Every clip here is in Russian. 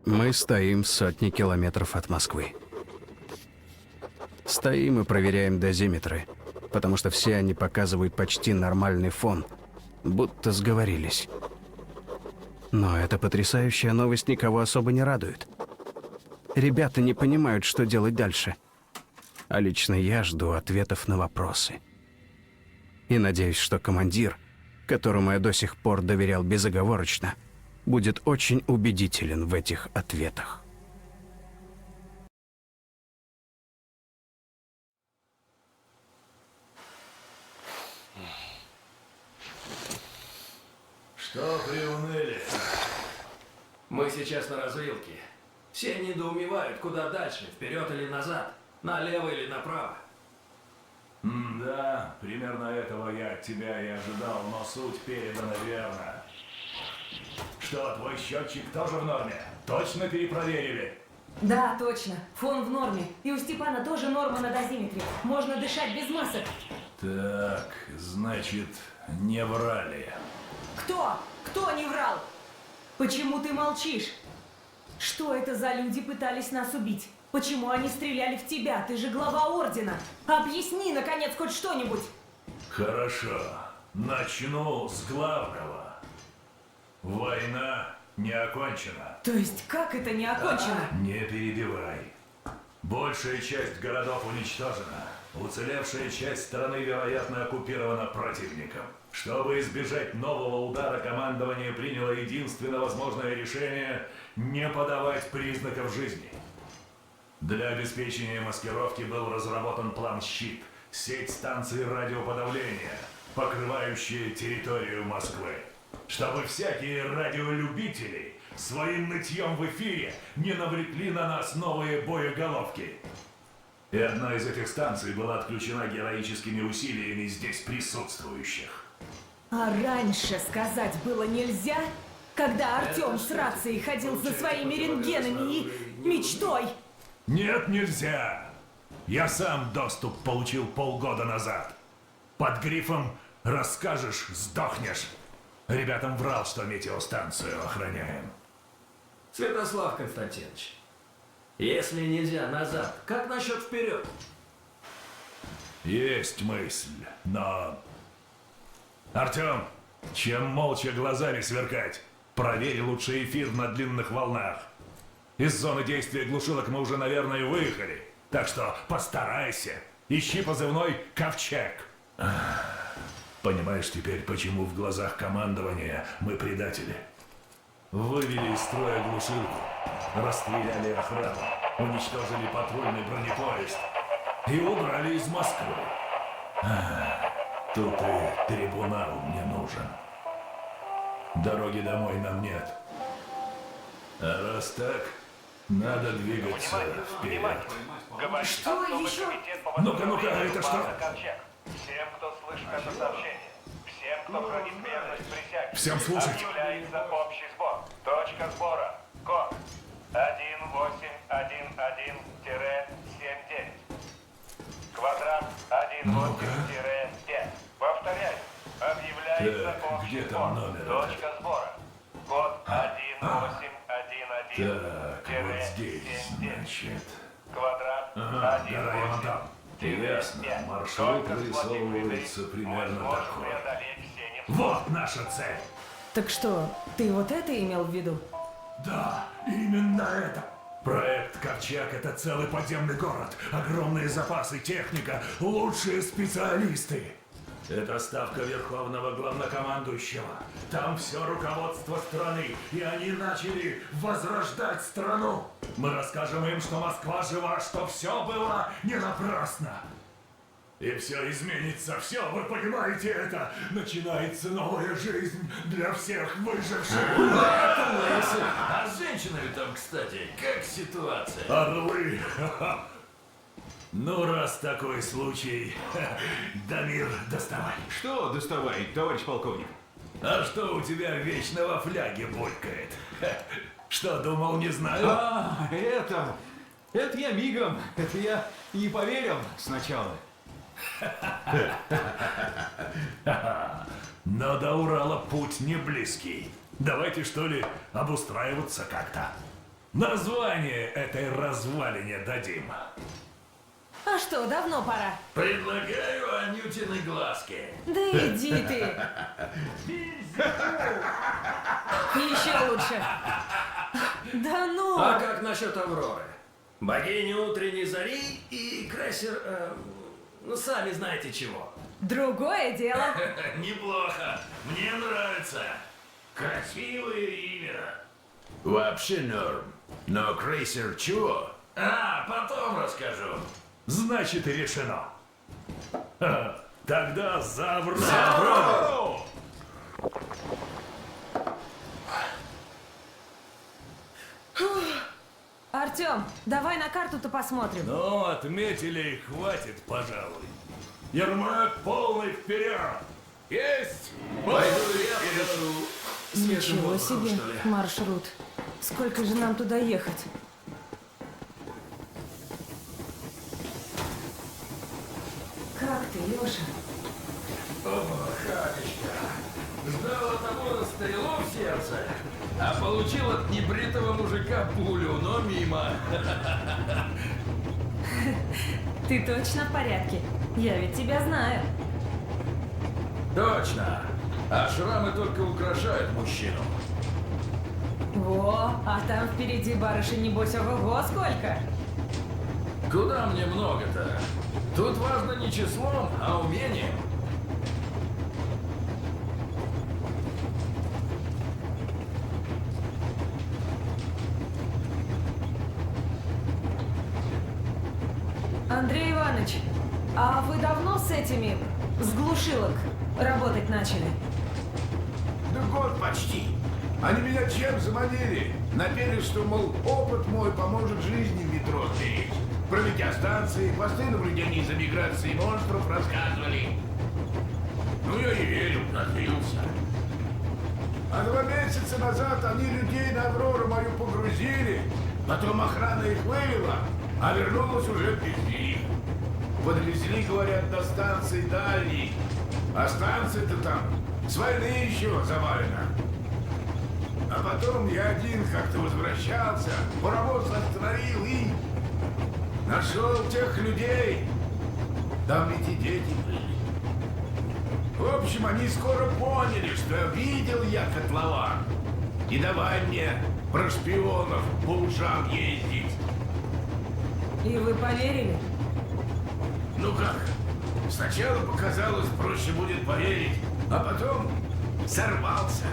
Мы стоим сотни километров от Москвы. Стоим и проверяем дозиметры, потому что все они показывают почти нормальный фон, будто сговорились. Но эта потрясающая новость никого особо не радует. Ребята не понимают, что делать дальше. А лично я жду ответов на вопросы. И надеюсь, что командир, которому я до сих пор доверял безоговорочно, будет очень убедителен в этих ответах. Что приуныли? Мы сейчас на развилке. Все недоумевают, куда дальше, вперед или назад, налево или направо. Да, примерно этого я от тебя и ожидал, но суть передана верно. Что, твой счетчик тоже в норме? Точно перепроверили? Да, точно. Фон в норме. И у Степана тоже норма на дозиметре. Можно дышать без масок. Так, значит, не врали. Кто? Кто не врал? Почему ты молчишь? Что это за люди пытались нас убить? Почему они стреляли в тебя? Ты же глава ордена. Объясни, наконец, хоть что-нибудь. Хорошо. Начну с главного. Война не окончена. То есть, как это не окончено? Не перебивай. Большая часть городов уничтожена. Уцелевшая часть страны, вероятно, оккупирована противником. Чтобы избежать нового удара, командование приняло единственно возможное решение – не подавать признаков жизни. Для обеспечения маскировки был разработан план «Щит» – сеть станций радиоподавления, покрывающая территорию Москвы. Чтобы всякие радиолюбители своим нытьем в эфире не навлекли на нас новые боеголовки. И одна из этих станций была отключена героическими усилиями здесь присутствующих. А раньше сказать было нельзя? Когда Артем с рацией ходил за своими рентгенами и мечтой? Нет, нельзя! Я сам доступ получил полгода назад. Под грифом «Расскажешь, сдохнешь». Ребятам врал, что метеостанцию охраняем. Святослав Константинович, если нельзя назад, как насчет вперед? Есть мысль, но... Артем, чем молча глазами сверкать? Проверь лучше эфир на длинных волнах. Из зоны действия глушилок мы уже, наверное, выехали. Так что постарайся. Ищи позывной «Ковчег». Понимаешь теперь, почему в глазах командования мы предатели? Вывели из строя глушилку, расстреляли охрану, уничтожили патрульный бронепоезд и убрали из Москвы. Тут и трибунал мне нужен. Дороги домой нам нет. А раз так, надо двигаться вперед. Что еще? Ну-ка, это что? Всем, кто слышит это сообщение, всем, кто хранит верность присяге, Всем слушать. объявляется общий сбор. Точка сбора. Код 1811-79. Квадрат 18-5. Повторяю. Объявляется Так, общий где сбор. там номер? Точка сбора. Код 1811-79. Так, вот здесь, значит. Квадрат Ага, гора вон там. 18-5. Ясно, маршрут вырисовывается примерно такой. Вот наша цель! Так что, ты вот это имел в виду? Да, именно это! Проект «Ковчег» — это целый подземный город, огромные запасы, техника, лучшие специалисты. Это ставка Верховного Главнокомандующего. Там все руководство страны, и они начали возрождать страну. Мы расскажем им, что Москва жива, что все было не напрасно. И все изменится, все, вы понимаете это? Начинается новая жизнь для всех выживших. А с женщинами там, кстати, как ситуация? Орлы! Ха-ха. Ну, раз такой случай, Дамир, доставай. Что доставай, товарищ полковник? А что у тебя вечно во фляге булькает? Что, думал, не знаю? Это я мигом. Это я не поверил сначала. Но до Урала путь не близкий. Давайте, что ли, обустраиваться как-то. Название этой развалине дадим. А что, давно пора? Предлагаю Анютины глазки. Да иди ты. Еще лучше. Да ну. А как насчет Авроры? Богини утренней зари и крейсер... ну, сами знаете чего. Другое дело. Неплохо. Мне нравится. Красивое имя. Вообще норм. Но крейсер чего? А, потом расскажу. Значит, и решено. Ха, тогда за Аврору! Артем, давай на карту-то посмотрим. Ну, отметили и хватит, пожалуй. Ермак полный вперед! Есть! Ничего себе маршрут. Сколько же нам туда ехать? Как ты, Леша? Ждал от Амона стрелу в сердце, а получил от небритого мужика пулю, но мимо. Ты точно в порядке? Я ведь тебя знаю. Точно. А шрамы только украшают мужчину. Во, а там впереди барышень, небось, ого-го сколько? Куда мне много-то? Тут важно не числом, а умением. Андрей Иванович, а вы давно с этими, с глушилок, работать начали? Да год почти. Они меня чем заманили? Напели, что, мол, опыт мой поможет жизни в метро сберечь. Про метеостанции, посты наблюдений за миграцией монстров рассказывали. Ну, я и верил, отбился. А 2 месяца назад они людей на Аврору мою погрузили, потом охрана их вывела, а вернулась уже без них. Подвезли, говорят, до станции дальней, а станция-то там с войны еще завалена. А потом я один как-то возвращался, паровоз остановил и нашел тех людей. Там ведь и дети были. В общем, они скоро поняли, что видел я котлован. И давай мне про шпионов по ушам ездить. И вы поверили? Ну как? Сначала показалось, проще будет поверить, а потом сорвался.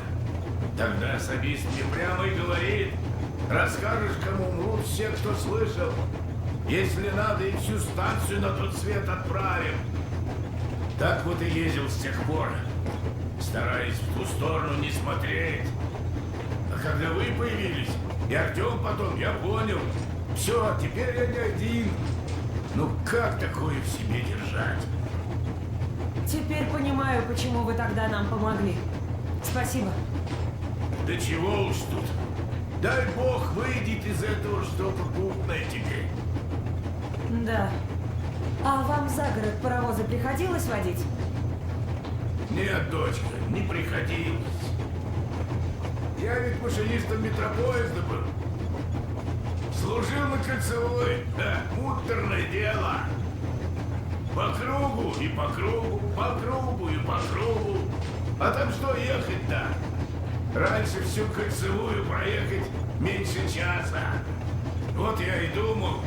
Тогда особист мне прямо и говорит: расскажешь, кому умрут все, кто слышал. Если надо, и всю станцию на тот свет отправим. Так вот и ездил с тех пор, стараясь в ту сторону не смотреть. А когда вы появились, и Артем потом, я понял. Все, теперь я не один. Ну как такое в себе держать? Теперь понимаю, почему вы тогда нам помогли. Спасибо. Да чего уж тут. Дай бог выйдет из этого что-то путное теперь. Да. А вам за город паровозы приходилось водить? Нет, дочка, не приходилось. Я ведь машинистом метропоезда был. Служил на кольцевой, да, муторное дело. По кругу и по кругу, по кругу и по кругу. А там что ехать-то? Раньше всю кольцевую проехать меньше часа. Вот я и думал,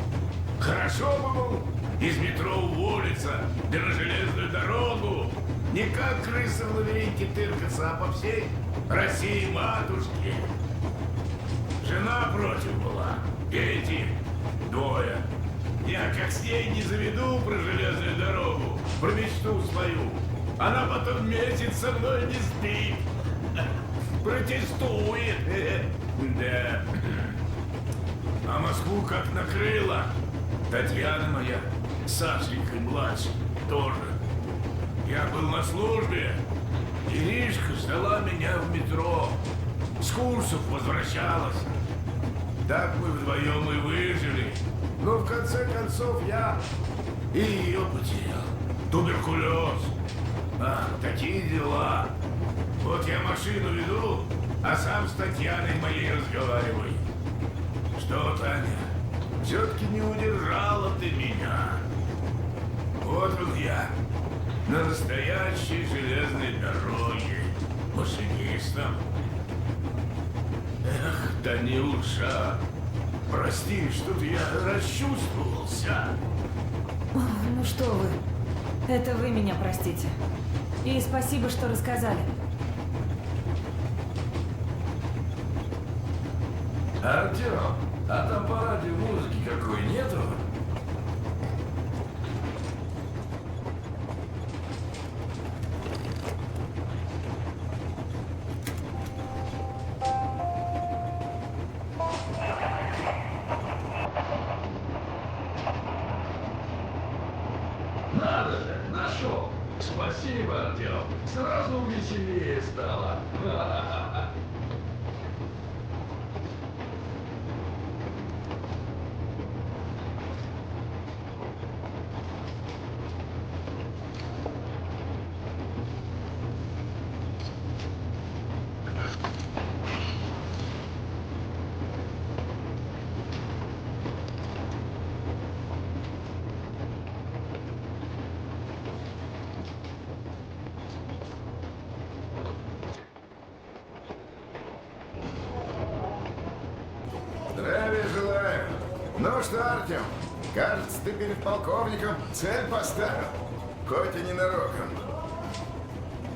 хорошо бы, мол, из метро уволиться, да на железную дорогу. Не как крыса в лабиринте тыркаться, а по всей России матушке. Жена против была, дети, 2. Я как с ней не заведу про железную дорогу, про мечту свою. Она потом месяц со мной не спит. Протестует. Да. А Москву как накрыла. Татьяна моя, Сашенькой младшей, тоже. Я был на службе. Иришка ждала меня в метро. С курсов возвращалась. Так мы вдвоем и выжили. Но в конце концов я и ее потерял. Туберкулез. А, такие дела. Вот я машину веду, а сам с Татьяной моей разговариваю. Что все-таки не удержала ты меня. Вот он я, на настоящей железной дороге, машинистом. Эх, Танюша, прости, что-то я расчувствовался. Ну что вы, это вы меня простите. И спасибо, что рассказали. Артем, а там по радио музыки какой нету? Надо же, нашел. Спасибо, Артем. Сразу веселее стало. Здравия желаю. Ну что, Артем, кажется, ты перед полковником цель поставил, хоть и ненароком.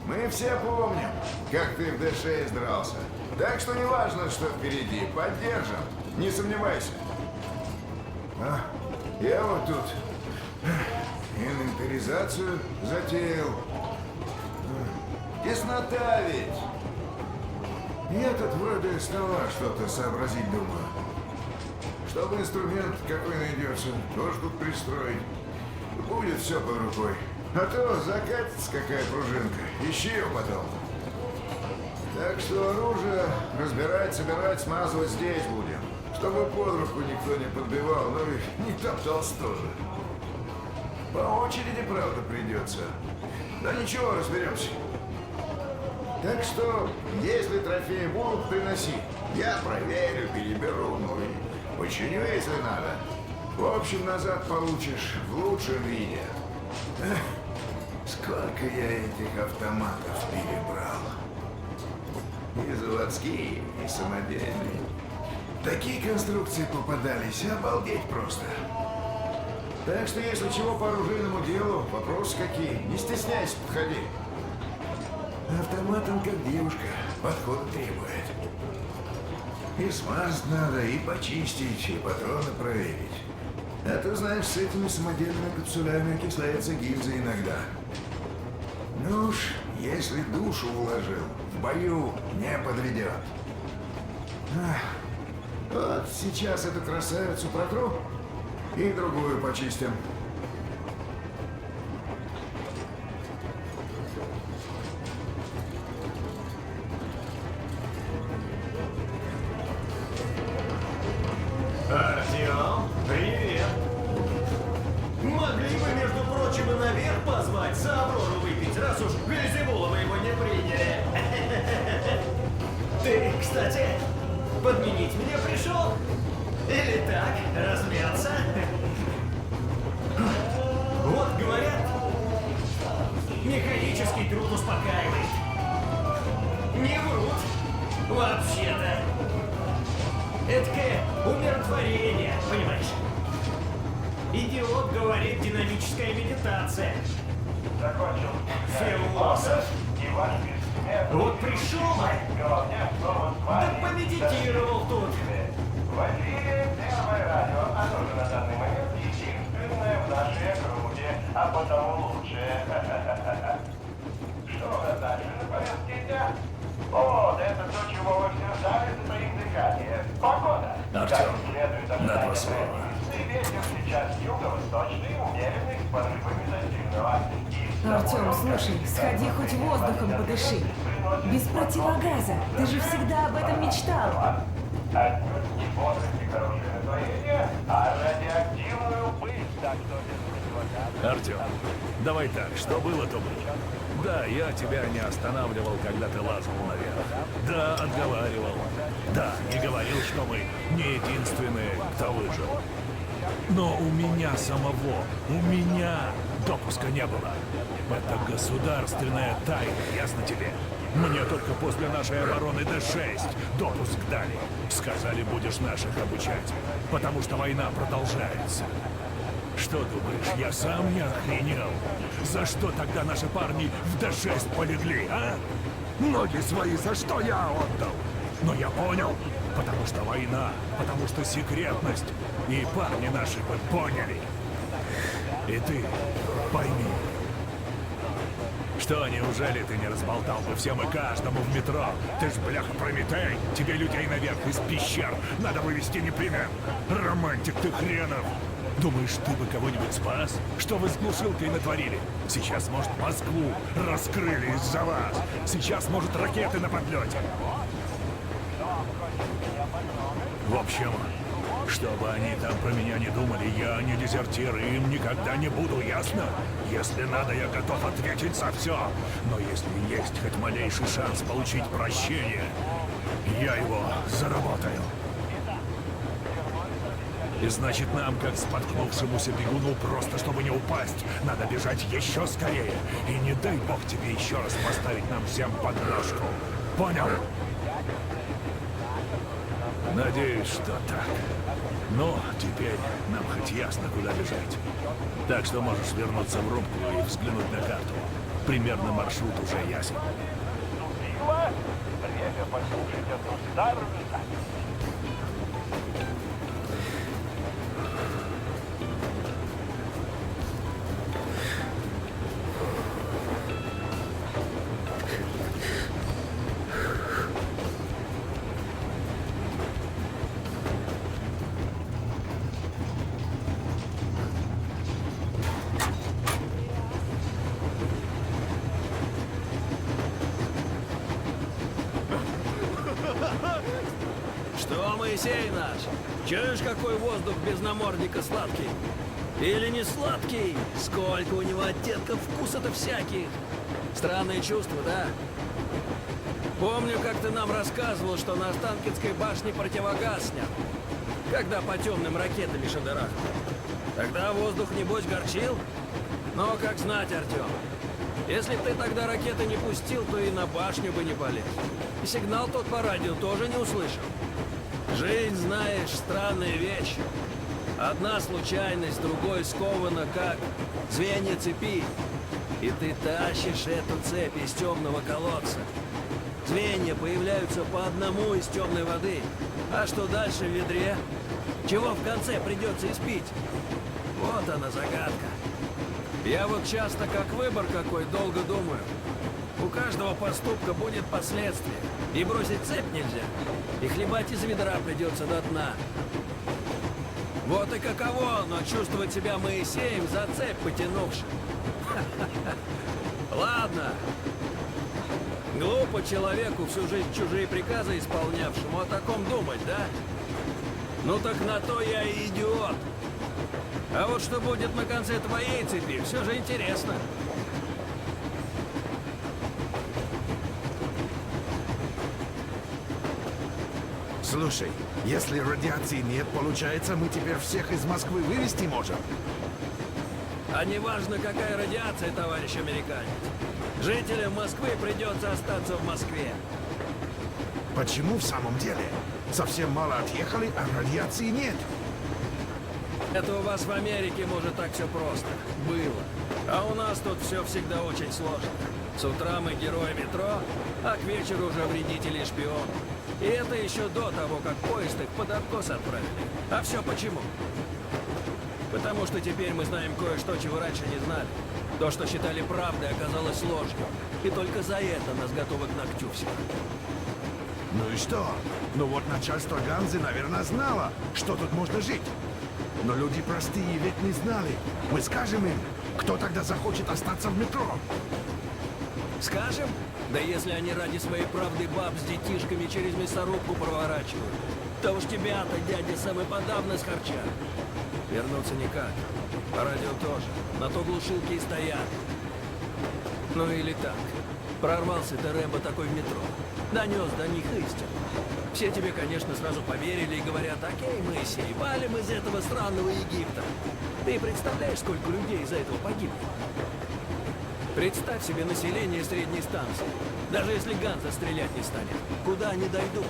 Мы все помним, как ты в Д6 дрался. Так что не важно, что впереди, поддержим, не сомневайся. А, я вот тут инвентаризацию затеял. Теснота ведь. Я тут вроде стола что-то сообразить думаю. Чтобы инструмент какой найдется, тоже тут пристроить. Будет все под рукой. А то закатится какая пружинка. Ищи ее потом. Так что оружие разбирать, собирать, смазывать здесь будем. Чтобы под руку никто не подбивал, ну и не топтался тоже. По очереди, правда, придется. Да ничего, разберемся. Так что, если трофеи будут приносить, я проверю, переберу, ну и починю, если надо. В общем, назад получишь в лучшем виде. Эх, сколько я этих автоматов перебрал. И заводские, и самодельные. Такие конструкции попадались, обалдеть просто. Так что, если чего по оружейному делу, вопросы какие, не стесняйся, подходи. Автоматом как девушка, подход требует. И смазать надо, и почистить, и патроны проверить. А то, знаешь, с этими самодельными капсулями окисляется гильза иногда. Ну уж, если душу вложил, в бою не подведет. Вот сейчас эту красавицу протру и другую почистим. Артем, привет. Могли бы, между прочим, и наверх позвать, за Аврору выпить, раз уж Вельзевула вы его не приняли. Ты, кстати, подменить меня пришел? Или так, размяться? Вот говорят, механический труд успокаивает. Не врут, вообще-то. Эдакое умиротворение, понимаешь? Идиот говорит, динамическая медитация. Закончил. Философ. И ваш бессмертный Вот пришел, головняк снова с да вами. помедитировал тут. В эфире Первое радио, оно же на данный момент единственное в нашей округе, а потому лучшее. Что у нас дальше на повестке дня? О, да это то, чего вы все ждали за своим дыханием. Погода. Артем, Как следует ожидать на два от слова. Ветер сейчас юго-восточный, умеренный, с порывами достигного. Артем, слушай, сходи хоть воздухом подыши. Без противогаза. Ты же всегда об этом мечтал. Отнюдь не бодрость и хорошее настроение, а радиоактивную пыль. Так что без противогаза. Артем, давай так, что было, то было. Да, я тебя не останавливал, когда ты лазал наверх. Да, отговаривал. Да, не говорил, что мы не единственные, кто выжил. Но у меня самого, допуска не было. Это государственная тайна, ясно тебе? Мне только после нашей обороны Д-6 допуск дали. Сказали, будешь наших обучать, потому что война продолжается. Что думаешь, я сам не охренел? За что тогда наши парни в Д-6 полегли, а? Ноги свои за что я отдал? Но я понял, потому что война, потому что секретность. И парни наши бы поняли. И ты пойми. Что, неужели ты не разболтал бы всем и каждому в метро? Ты ж, бляха, Прометей, тебе людей наверх из пещер надо вывести непременно. Романтик ты хренов. Думаешь, ты бы кого-нибудь спас? Что вы с глушилкой натворили? Сейчас, может, Москву раскрыли из-за вас. Сейчас, может, ракеты на подлете. В общем, чтобы они там про меня не думали, я не дезертир, и им никогда не буду, ясно? Если надо, я готов ответить за все. Но если есть хоть малейший шанс получить прощение, я его заработаю. И значит, нам, как споткнувшемуся бегуну, просто чтобы не упасть, надо бежать еще скорее. И не дай бог тебе еще раз поставить нам всем подножку. Понял? Надеюсь, что так. Ну, теперь нам хоть ясно, куда бежать. Так что можешь вернуться в рубку и взглянуть на карту. Примерно маршрут уже ясен. Наступило время послушать одну старую запись. Что, Моисей наш? Чуешь, какой воздух без намордника сладкий? Или не сладкий? Сколько у него оттенков вкуса-то всяких. Странные чувства, да? Помню, как ты нам рассказывал, что на Останкинской башне противогаз снят, когда по темным ракетами шадырах. Тогда воздух, небось, горчил? Но как знать, Артем. Если б ты тогда ракеты не пустил, то и на башню бы не полез. И сигнал тот по радио тоже не услышал. Жизнь, знаешь, странная вещь. Одна случайность, другой скована, как звенья цепи. И ты тащишь эту цепь из темного колодца. Звенья появляются по одному из темной воды. А что дальше в ведре? Чего в конце придется испить? Вот она загадка. Я вот часто, как выбор какой, долго думаю. У каждого поступка будет последствие. И бросить цепь нельзя. И хлебать из ведра придется до дна. Вот и каково, но чувствовать себя Моисеем за цепь потянувшим. Ладно. Глупо человеку всю жизнь чужие приказы исполнявшему о таком думать, да? Ну так на то я и идиот. А вот что будет на конце твоей цепи, все же интересно. Слушай, если радиации нет, получается, мы теперь всех из Москвы вывести можем? А не важно, какая радиация, товарищ американец. Жителям Москвы придется остаться в Москве. Почему в самом деле? Совсем мало отъехали, а радиации нет. Это у вас в Америке, может, так все просто. Было. А у нас тут все всегда очень сложно. С утра мы герои метро, а к вечеру уже вредители и шпионы. И это еще до того, как поезд их под откос отправили. А все почему? Потому что теперь мы знаем кое-что, чего раньше не знали. То, что считали правдой, оказалось ложью. И только за это нас готовы к ногтю всех. Ну и что? Ну вот начальство Ганзы, наверное, знало, что тут можно жить. Но люди простые ведь не знали. Мы скажем им, кто тогда захочет остаться в метро? Скажем? Да если они ради своей правды баб с детишками через мясорубку проворачивают, то уж тебя-то, дядя, самый подавно схарчат. Вернуться никак. По радио тоже. На то глушилки и стоят. Ну или так. Прорвался ты, Рэмбо, такой в метро. Донес до них истину. Все тебе, конечно, сразу поверили и говорят: окей, Моисей, валим из этого странного Египта. Ты представляешь, сколько людей из-за этого погибло? Представь себе население средней станции. Даже если Ганза стрелять не станет, куда они дойдут?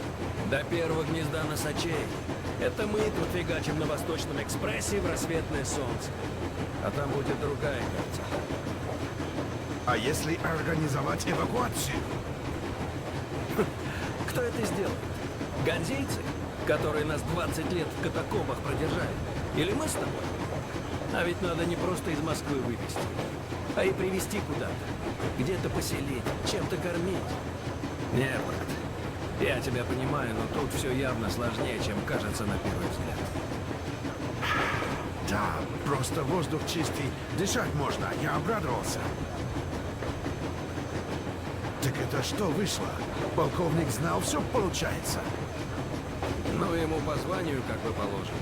До первого гнезда носачей. Это мы тут фигачим на Восточном экспрессе в рассветное солнце. А там будет другая карта. А если организовать эвакуацию? Кто это сделает? Ганзейцы, которые нас 20 лет в катакомбах продержали? Или мы с тобой? А ведь надо не просто из Москвы вывезти, а и привезти куда-то. Где-то поселить, чем-то кормить. Нет, брат, я тебя понимаю, но тут все явно сложнее, чем кажется на первый взгляд. Да, просто воздух чистый, дышать можно, я обрадовался. Так это что вышло? Полковник знал все, получается? Ну, ему по званию как бы положено.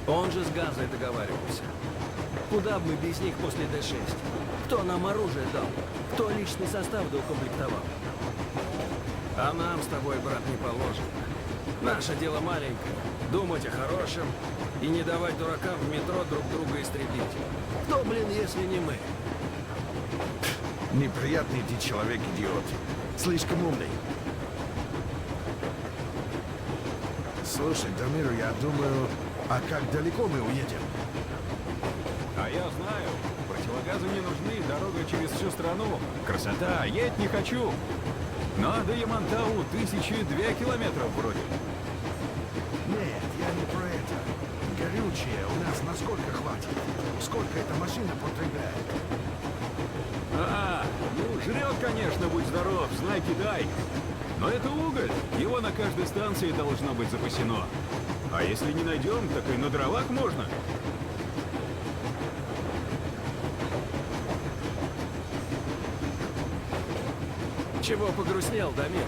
Он же с Ганзой договаривался. Куда бы мы без них после Д-6? Кто нам оружие дал? Кто личный состав доукомплектовал? А нам с тобой, брат, не положено. Наше дело маленькое. Думать о хорошем и не давать дуракам в метро друг друга истребить. Кто, блин, если не мы? Неприятный ты человек, идиот. Слишком умный. Слушай, Дамир, я думаю, а как далеко мы уедем? А я знаю. Противогазы не нужны, дорога через всю страну. Красота, едь не хочу. Но до Ямантау 1002 километров вроде. Нет, я не про это. Горючее у нас насколько хватит? Сколько эта машина потребляет? Ну, жрет, конечно, будь здоров, знай, кидай. Но это уголь, его на каждой станции должно быть запасено. А если не найдем, так и на дровах можно. Чего погрустнел, Дамир?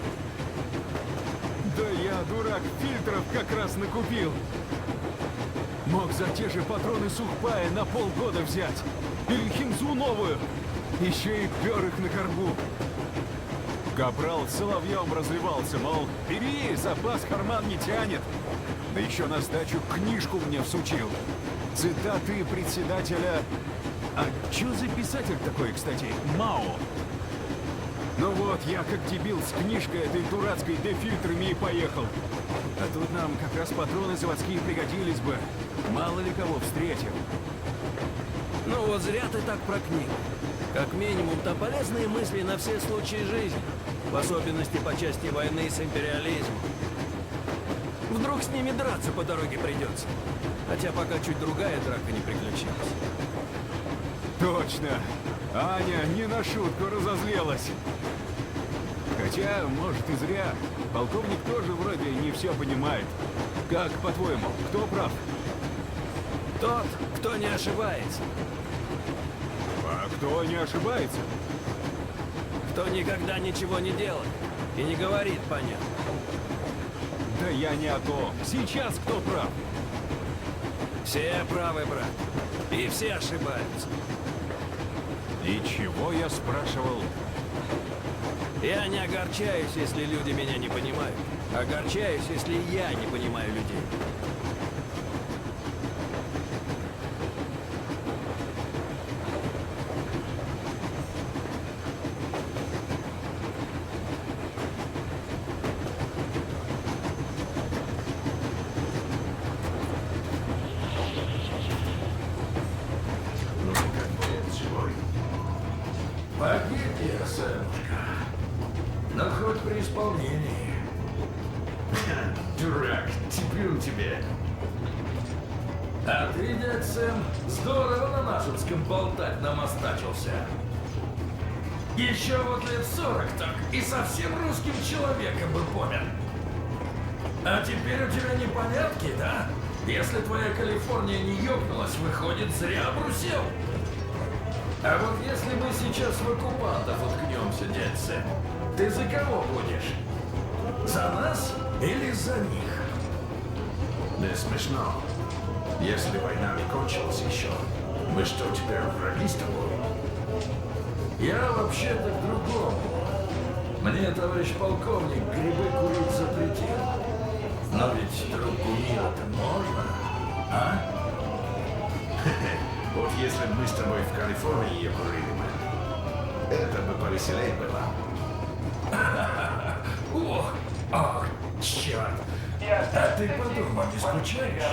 Да я, дурак, фильтров как раз накупил. Мог за те же патроны сухпая на полгода взять. Или хинзу новую. Еще и пер их на корбу. Капрал соловьем разливался, мол, бери, запас карман не тянет. Да еще на сдачу книжку мне всучил. Цитаты председателя... А чё за писатель такой, кстати? Мао. Ну вот, я как дебил с книжкой этой дурацкой дефильтрами и поехал. А тут нам как раз патроны заводские пригодились бы. Мало ли кого встретим. Ну вот зря ты так про книгу. Как минимум, там полезные мысли на все случаи жизни. В особенности по части войны с империализмом. Вдруг с ними драться по дороге придется. Хотя пока чуть другая драка не приключилась. Точно. Аня не на шутку разозлилась. Хотя, может, и зря. Полковник тоже вроде не все понимает. Как, по-твоему, кто прав? Тот, кто не ошибается. А кто не ошибается? Кто никогда ничего не делает и не говорит понятно. Да я не о том. Сейчас кто прав? Все правы, брат. И все ошибаются. И чего я спрашивал? Я не огорчаюсь, если люди меня не понимают. Огорчаюсь, если я не понимаю людей. Ну, как будет сегодня? Погиб я, сынушка. Но хоть при исполнении. Дурак, теплю тебе. А ты, дядь Сэм, здорово на Нашинском болтать намостачился. Еще вот лет 40 так и совсем русским человеком бы помер. А теперь у тебя непонятки, да? Если твоя Калифорния не ёбнулась, выходит, зря обрусел. А вот если мы сейчас в оккупантов уткнемся, дядь Сэм, ты за кого будешь? За нас или за них? Не смешно. Если война не кончилась еще, мы что, теперь враги с тобой? Я вообще-то к другому. Мне, товарищ полковник, грибы курить запретил. Но ведь трубку мира-то можно, а? Вот если бы мы с тобой в Калифорнии ее курили бы, это бы повеселее было. Ох, ах, черт. А ты подумай, не скучаешь?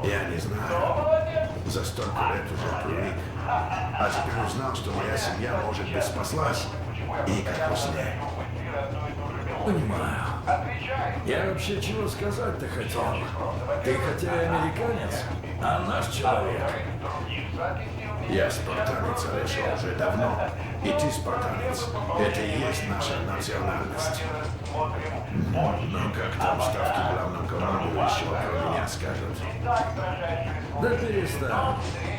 Я не знаю. За столько лет уже привык. А теперь узнал, что моя семья, может быть, спаслась. И как во сне. Понимаю. Я вообще чего сказать-то хотел? Ты хотя и американец, а наш человек. Я спартанец, Алеша, уже давно. И ты спартанец. Это и есть наша национальность. Но как там в ставке главным командующего про меня скажут? Да перестань.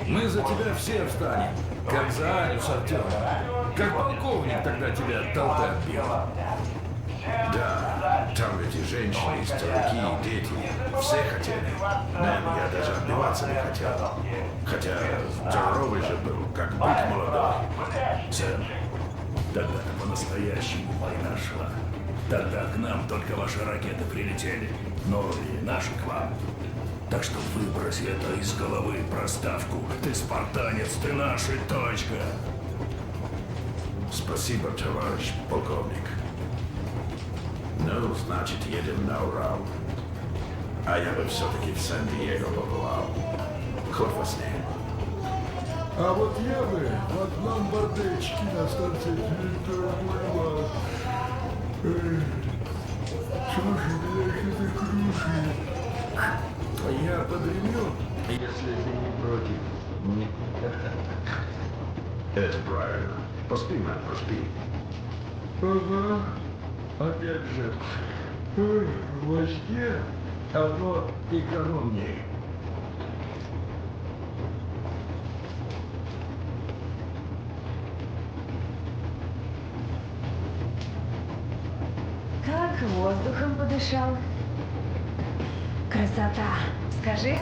Мы за тебя все встанем. Как за Аню с Артемом. Как полковник тогда тебя от толпы отбил. Да, там ведь и женщины, и старики, и дети. Все хотели. Мэм, я даже отбиваться не хотел. Хотя здоровый же был, как бык молодой. Сэм, тогда-то по-настоящему война шла. Тогда к нам только ваши ракеты прилетели, но и наши к вам. Так что выбрось это из головы, проставку. Ты спартанец, ты наш и точка. Спасибо, товарищ полковник. Ну, значит, едем на Урал. А я бы все-таки в Сан-Диего побывал. Хоть во сне. А вот я бы в одном бордечке на станции Дмитрия Бульвар. Слушай, меня что-то крушит. А я подремлю, если ты не против. Это правильно. Поспи, мэм, поспи. Ага. Опять же. Во сне оно экономнее. Как воздухом подышал. Красота. Скажи.